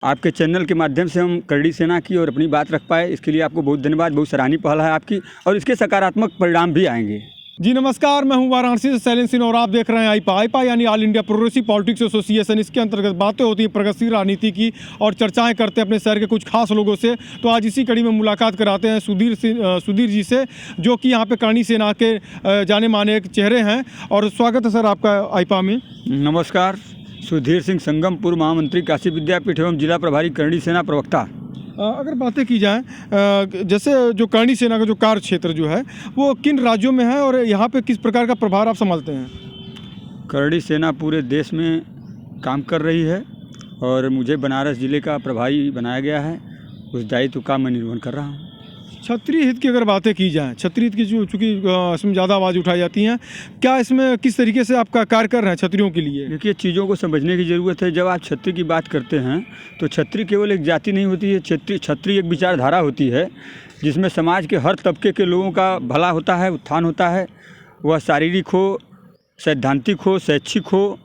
आपके चैनल के माध्यम से हम करड़ी सेना की और अपनी बात रख पाए, इसके लिए आपको बहुत धन्यवाद। बहुत सराहनीय पहल है आपकी और इसके सकारात्मक परिणाम भी आएंगे। जी नमस्कार, मैं हूं वाराणसी से शैलेंद्र सिंह और आप देख रहे हैं आईपा यानी all India progressive politics association. इसके अंतर्गत बातें होती हैं प्रगतिशील राजनीति की और चर्चाएं करते हैं अपने शहर के कुछ खास लोगों से। तो आज इसी कड़ी में मुलाकात कराते हैं सुधीर जी से, जो कि यहाँ पे करणी सेना के जाने माने एक चेहरे हैं। और स्वागत है सर आपका आईपा में। नमस्कार, सुधीर सिंह, संगम पूर्व महामंत्री, काशी विद्यापीठ एवं जिला प्रभारी, करणी सेना प्रवक्ता। अगर बातें की जाए जैसे जो करणी सेना का जो कार्य क्षेत्र जो है वो किन राज्यों में है और यहाँ पे किस प्रकार का प्रभार आप संभालते हैं? करणी सेना पूरे देश में काम कर रही है और मुझे बनारस जिले का प्रभारी बनाया गया है। उस दायित्व का मैं निर्वहन कर रहा हूँ। क्षत्रिय हित की अगर बातें की जाए, क्षत्रिय हित की जो चूँकि इसमें ज़्यादा आवाज़ उठाई जाती हैं, क्या इसमें किस तरीके से आपका कार्य कर रहे हैं क्षत्रियों के लिए? देखिए, चीज़ों को समझने की ज़रूरत है। जब आप क्षत्रिय की बात करते हैं तो क्षत्रिय केवल एक जाति नहीं होती है। क्षत्रिय एक विचारधारा होती है जिसमें समाज के हर तबके के लोगों का भला होता है, उत्थान होता है। वह शारीरिक हो, सैद्धांतिक हो, शैक्षिक हो,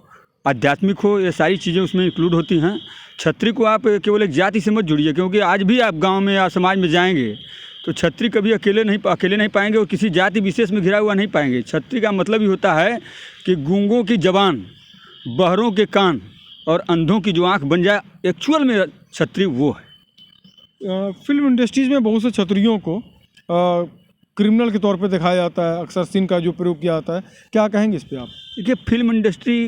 आध्यात्मिक हो, ये सारी चीज़ें उसमें इंक्लूड होती हैं। क्षत्रिय को आप केवल एक जाति से मत जुड़िए, क्योंकि आज भी आप गाँव में या समाज में जाएंगे तो क्षत्रिय कभी अकेले नहीं पाएंगे और किसी जाति विशेष में घिरा हुआ नहीं पाएंगे। क्षत्रिय का मतलब ही होता है कि गूंगों की जबान, बहरों के कान और अंधों की जो आंख बन जाए, एक्चुअल में क्षत्रिय वो है। फिल्म इंडस्ट्रीज़ में बहुत से क्षत्रियों को क्रिमिनल के तौर पे दिखाया जाता है, अक्सर सीन का जो प्रयोग किया जाता है, क्या कहेंगे इस पे आप? देखिए, फिल्म इंडस्ट्री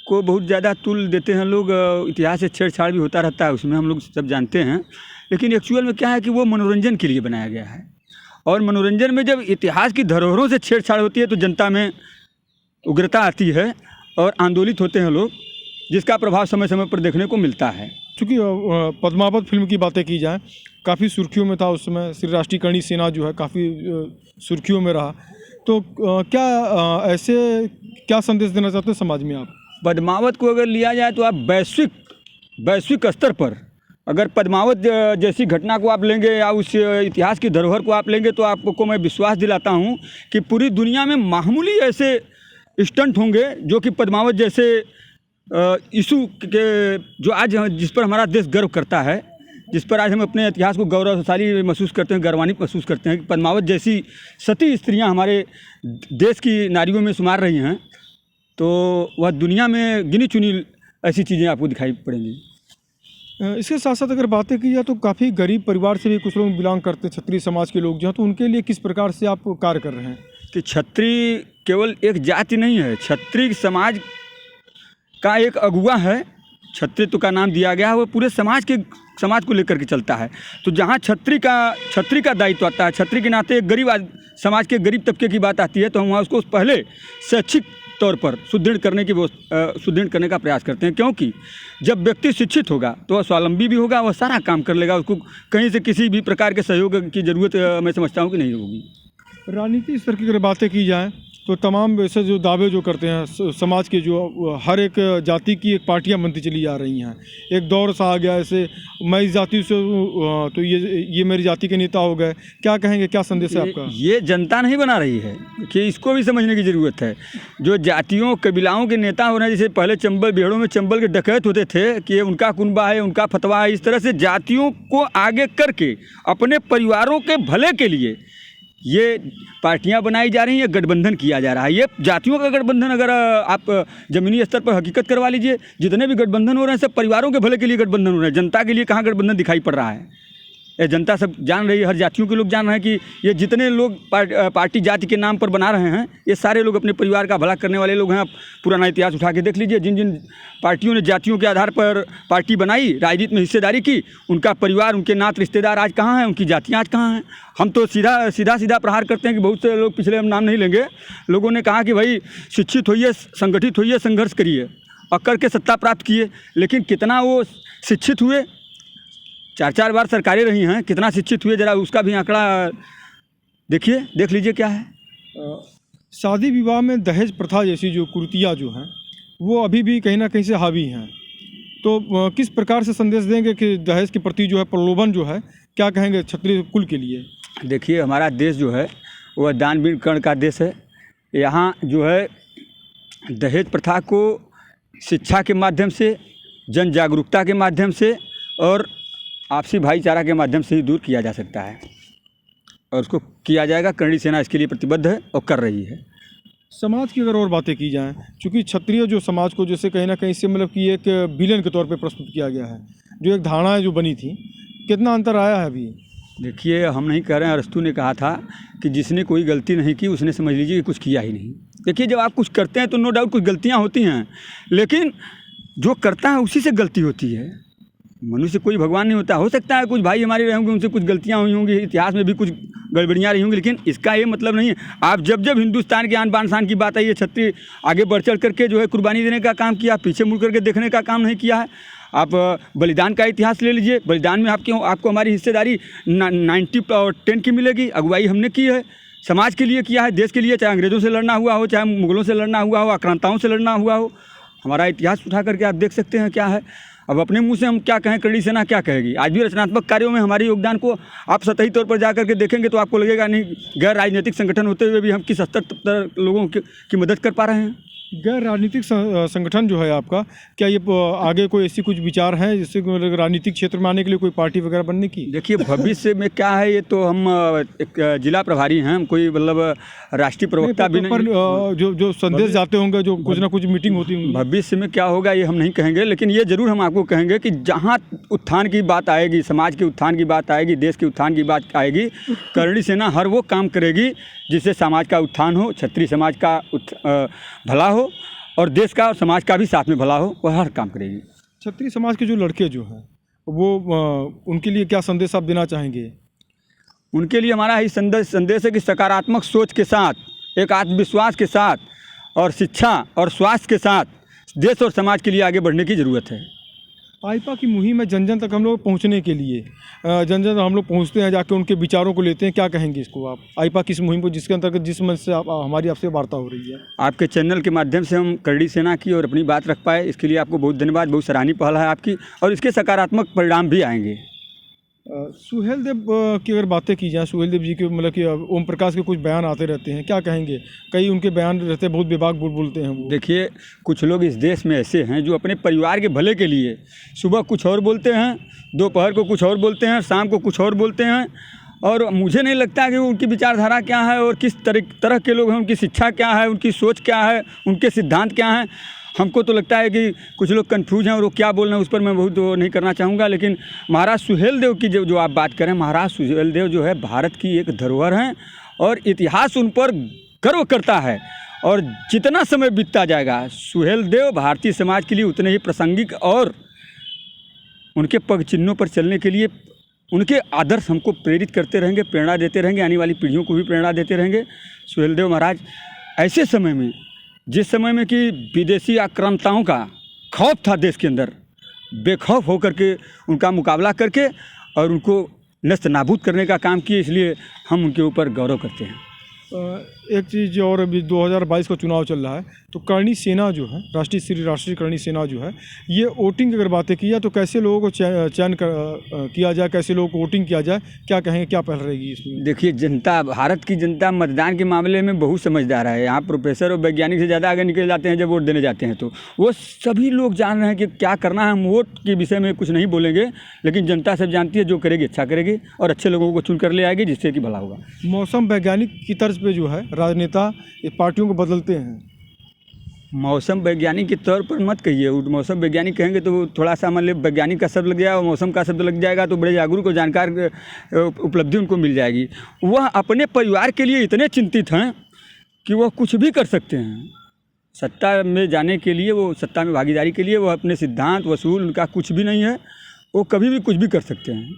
को बहुत ज़्यादा तुल देते हैं लोग, इतिहास से छेड़छाड़ भी होता रहता है उसमें, हम लोग सब जानते हैं। लेकिन एक्चुअल में क्या है कि वो मनोरंजन के लिए बनाया गया है और मनोरंजन में जब इतिहास की धरोहरों से छेड़छाड़ होती है तो जनता में उग्रता आती है और आंदोलित होते हैं लोग, जिसका प्रभाव समय समय पर देखने को मिलता है। चूँकि पद्मावत फिल्म की बातें की जाए, काफ़ी सुर्खियों में था उस समय, श्री राष्ट्रीय करणी सेना जो है काफ़ी सुर्खियों में रहा। तो क्या ऐसे क्या संदेश देना चाहते हैं समाज में आप? पद्मावत को अगर लिया जाए तो आप वैश्विक स्तर पर अगर पद्मावत जैसी घटना को आप लेंगे या उस इतिहास की धरोहर को आप लेंगे तो आपको मैं विश्वास दिलाता हूं कि पूरी दुनिया में मामूली ऐसे स्टंट होंगे जो कि पद्मावत जैसे इशू के जो आज जिस पर हमारा देश गर्व करता है, जिस पर आज हम अपने इतिहास को गौरवशाली महसूस करते हैं, गर्वान्वित महसूस करते हैं कि पद्मावत जैसी सती स्त्रियाँ हमारे देश की नारियों में शुमार रही हैं, तो वह दुनिया में गिनी चुनी ऐसी चीज़ें आपको दिखाई पड़ेंगी। इसके साथ साथ अगर बातें की जाए तो काफ़ी गरीब परिवार से भी कुछ लोग बिलोंग करते हैं, क्षत्रिय समाज के लोग जो हैं, तो उनके लिए किस प्रकार से आप कार्य कर रहे हैं? कि क्षत्रिय केवल एक जाति नहीं है, क्षत्रिय समाज का एक अगुआ है। क्षत्रित्व का नाम दिया गया है, वो पूरे समाज को लेकर के चलता है। तो जहाँ क्षत्रिय का दायित्व आता है, क्षत्रिय के नाते एक समाज के गरीब तबके की बात आती है, तो हम वहाँ उसको पहले शैक्षिक तौर पर सुदृढ़ करने का प्रयास करते हैं। क्योंकि जब व्यक्ति शिक्षित होगा तो वह स्वावलंबी भी होगा, वह सारा काम कर लेगा, उसको कहीं से किसी भी प्रकार के सहयोग की ज़रूरत मैं समझता हूँ कि नहीं होगी। राजनीति स्तर की अगर बातें की जाए तो तमाम वैसे जो दावे जो करते हैं समाज के, जो हर एक जाति की एक पार्टियां बनती चली जा रही हैं। एक दौर सा आ गया ऐसे, मैं इस जाति से तो ये मेरी जाति के नेता हो गए। क्या कहेंगे, क्या संदेश है आपका? ये जनता नहीं बना रही है कि इसको भी समझने की ज़रूरत है। जो जातियों कबीलाओं के नेता हो रहे हैं, जैसे पहले बिहारों में चंबल के डकैत होते थे कि उनका कुनबा है, उनका फतवा है, इस तरह से जातियों को आगे करके अपने परिवारों के भले के लिए ये पार्टियां बनाई जा रही हैं, गठबंधन किया जा रहा है। ये जातियों का गठबंधन अगर आप ज़मीनी स्तर पर हकीकत करवा लीजिए, जितने भी गठबंधन हो रहे हैं सब परिवारों के भले के लिए गठबंधन हो रहे हैं। जनता के लिए कहाँ गठबंधन दिखाई पड़ रहा है? ये जनता सब जान रही है, हर जातियों के लोग जान रहे हैं कि ये जितने लोग पार्टी जाति के नाम पर बना रहे हैं, ये सारे लोग अपने परिवार का भला करने वाले लोग हैं। आप पुराना इतिहास उठा के देख लीजिए, जिन जिन पार्टियों ने जातियों के आधार पर पार्टी बनाई, राजनीति में हिस्सेदारी की, उनका परिवार, उनके नात रिश्तेदार आज कहाँ हैं, उनकी जातियाँ आज कहाँ हैं? हम तो सीधा प्रहार करते हैं कि बहुत से लोग, पिछले हम नाम नहीं लेंगे, लोगों ने कहा कि भाई शिक्षित होइए, संगठित होइए, संघर्ष करिए और करके सत्ता प्राप्त किए। लेकिन कितना वो शिक्षित हुए? 4 बार सरकारें रही हैं, कितना शिक्षित हुए जरा उसका भी आंकड़ा देख लीजिए क्या है। शादी विवाह में दहेज प्रथा जैसी जो कुरीतियाँ जो हैं वो अभी भी कहीं ना कहीं से हावी हैं, तो किस प्रकार से संदेश देंगे कि दहेज के प्रति जो है प्रलोभन जो है, क्या कहेंगे क्षत्रिय कुल के लिए? देखिए, हमारा देश जो है वह दानवीर कर्ण का देश है। यहाँ जो है दहेज प्रथा को शिक्षा के माध्यम से, जन जागरूकता के माध्यम से और आपसी भाईचारा के माध्यम से ही दूर किया जा सकता है, और उसको किया जाएगा। करणी सेना इसके लिए प्रतिबद्ध है और कर रही है। समाज की अगर और बातें की जाएं, चूँकि क्षत्रिय जो समाज को जैसे कहीं ना कहीं से मतलब कि एक विलेन के तौर पे प्रस्तुत किया गया है, जो एक धारणाएं जो बनी थी, कितना अंतर आया है अभी? देखिए, हम नहीं कह रहे हैं, अरस्तु ने कहा था कि जिसने कोई गलती नहीं की उसने समझ लीजिए कि कुछ किया ही नहीं। देखिए, जब आप कुछ करते हैं तो नो डाउट कुछ गलतियाँ होती हैं, लेकिन जो करता है उसी से गलती होती है। मनुष्य कोई भगवान नहीं होता। हो सकता है कुछ भाई हमारे रहे होंगे, उनसे कुछ गलतियाँ हुई होंगी, इतिहास में भी कुछ गड़बड़ियाँ रही होंगी, लेकिन इसका ये मतलब नहीं है। आप जब हिंदुस्तान के आन बान शान की बात आई है, क्षत्रिय आगे बढ़ चढ़ करके जो है कुर्बानी देने का काम किया, पीछे मुड़ करके देखने का काम नहीं किया है। आप बलिदान का इतिहास ले लीजिए, बलिदान में आपको हमारी हिस्सेदारी 90-10 की मिलेगी। अगुवाई हमने की है, समाज के लिए किया है, देश के लिए, चाहे अंग्रेज़ों से लड़ना हुआ हो, चाहे मुगलों से लड़ना हुआ हो, आक्रांताओं से लड़ना हुआ हो। हमारा इतिहास उठा करके आप देख सकते हैं क्या है। अब अपने मुंह से हम क्या कहें, करणी सेना क्या कहेगी? आज भी रचनात्मक कार्यों में हमारे योगदान को आप सतही तौर पर जा करके देखेंगे तो आपको लगेगा नहीं, गैर राजनीतिक संगठन होते हुए भी हम किस हद तक लोगों की मदद कर पा रहे हैं। गैर राजनीतिक संगठन जो है आपका, क्या ये आगे कोई ऐसी कुछ विचार हैं जिससे मतलब राजनीतिक क्षेत्र में आने के लिए कोई पार्टी वगैरह बनने की? देखिए, भविष्य में क्या है, ये तो हम एक जिला प्रभारी हैं, हम कोई मतलब राष्ट्रीय प्रवक्ता भी नहीं। जो संदेश जाते होंगे, जो कुछ ना कुछ मीटिंग होती होंगी, भविष्य में क्या होगा ये हम नहीं कहेंगे, लेकिन ये ज़रूर हम आपको कहेंगे कि जहाँ उत्थान की बात आएगी, समाज के उत्थान की बात आएगी, देश के उत्थान की बात आएगी, करणी सेना हर वो काम करेगी जिससे समाज का उत्थान हो, क्षत्रिय समाज का भला हो और देश का और समाज का भी साथ में भला हो, वह हर काम करेगी। क्षत्रिय समाज के जो लड़के जो हैं वो उनके लिए क्या संदेश आप देना चाहेंगे? उनके लिए हमारा यही संदेश है कि सकारात्मक सोच के साथ, एक आत्मविश्वास के साथ और शिक्षा और स्वास्थ्य के साथ देश और समाज के लिए आगे बढ़ने की ज़रूरत है। आईपा की मुहिम में जन जन तक हम लोग पहुंचने के लिए जन जन हम लोग पहुंचते हैं, जाके उनके विचारों को लेते हैं, क्या कहेंगे इसको आप? आईपा की इस मुहिम को जिसके अंतर्गत जिस मंच से हमारी आपसे वार्ता हो रही है, आपके चैनल के माध्यम से हम करणी सेना की और अपनी बात रख पाए, इसके लिए आपको बहुत धन्यवाद। बहुत सराहनीय पहल है आपकी और इसके सकारात्मक परिणाम भी आएंगे। सुहेल देव की अगर बातें की जाए, सुहेल देव जी के मतलब कि ओम प्रकाश के कुछ बयान आते रहते हैं, क्या कहेंगे? कई उनके बयान रहते हैं, बहुत बेबाक बोलते हैं वो। देखिए, कुछ लोग इस देश में ऐसे हैं जो अपने परिवार के भले के लिए सुबह कुछ और बोलते हैं, दोपहर को कुछ और बोलते हैं, शाम को कुछ और बोलते हैं, और मुझे नहीं लगता कि उनकी विचारधारा क्या है और किस तरह के लोग हैं, उनकी शिक्षा क्या है, उनकी सोच क्या है, उनके सिद्धांत क्या हैं। हमको तो लगता है कि कुछ लोग कंफ्यूज हैं और वो क्या बोल रहे हैं उस पर मैं बहुत वो नहीं करना चाहूँगा। लेकिन महाराज सुहेल देव की जो आप बात करें, महाराज सुहेल देव जो है भारत की एक धरोहर हैं और इतिहास उन पर गर्व करता है। और जितना समय बीतता जाएगा, सुहेल देव भारतीय समाज के लिए उतने ही प्रासंगिक और उनके पग चिन्हों पर चलने के लिए उनके आदर्श हमको प्रेरित करते रहेंगे, प्रेरणा देते रहेंगे, आने वाली पीढ़ियों को भी प्रेरणा देते रहेंगे। सुहेल देव महाराज ऐसे समय में, जिस समय में कि विदेशी आक्रांताओं का खौफ था देश के अंदर, बेखौफ होकर के उनका मुकाबला करके और उनको नष्ट नाबूद करने का काम किए, इसलिए हम उनके ऊपर गौरव करते हैं। एक चीज़ और, अभी 2022 का चुनाव चल रहा है, तो करणी सेना जो है, राष्ट्रीय करणी सेना जो है, ये वोटिंग अगर बातें की जाए तो कैसे लोगों को चयन किया जाए, कैसे लोगों को वोटिंग किया जाए, क्या कहेंगे, क्या पहल रहेगी इसमें? देखिए, जनता, भारत की जनता मतदान के मामले में बहुत समझदार है। यहाँ प्रोफेसर और वैज्ञानिक से ज़्यादा आगे निकल जाते हैं जब वोट देने जाते हैं, तो वो सभी लोग जान रहे हैं कि क्या करना है। हम वोट के विषय में कुछ नहीं बोलेंगे, लेकिन जनता सब जानती है, जो करेगी अच्छा करेगी और अच्छे लोगों को चुन कर ले आएगी, जिससे कि भला होगा। मौसम वैज्ञानिक की तर्ज पे जो है राजनेता पार्टियों को बदलते हैं। मौसम वैज्ञानिक के तौर पर मत कहिए, मौसम वैज्ञानिक कहेंगे तो थोड़ा सा मतलब वैज्ञानिक का शब्द लग जाएगा और मौसम का शब्द लग जाएगा तो बड़े जागरूक और जानकार उपलब्धि उनको मिल जाएगी। वह अपने परिवार के लिए इतने चिंतित हैं कि वह कुछ भी कर सकते हैं। सत्ता में जाने के लिए, वो सत्ता में भागीदारी के लिए, वो अपने सिद्धांत वसूल उनका कुछ भी नहीं है, वो कभी भी कुछ भी कर सकते हैं।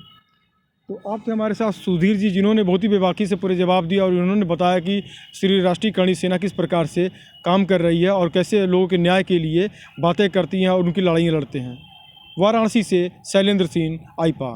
तो आप थे हमारे साथ सुधीर जी, जिन्होंने बहुत ही बेबाकी से पूरे जवाब दिया और उन्होंने बताया कि श्री राष्ट्रीय करणी सेना किस प्रकार से काम कर रही है और कैसे लोगों के न्याय के लिए बातें करती हैं और उनकी लड़ाइयाँ लड़ते हैं। वाराणसी से शैलेंद्र सिंह, आईपा।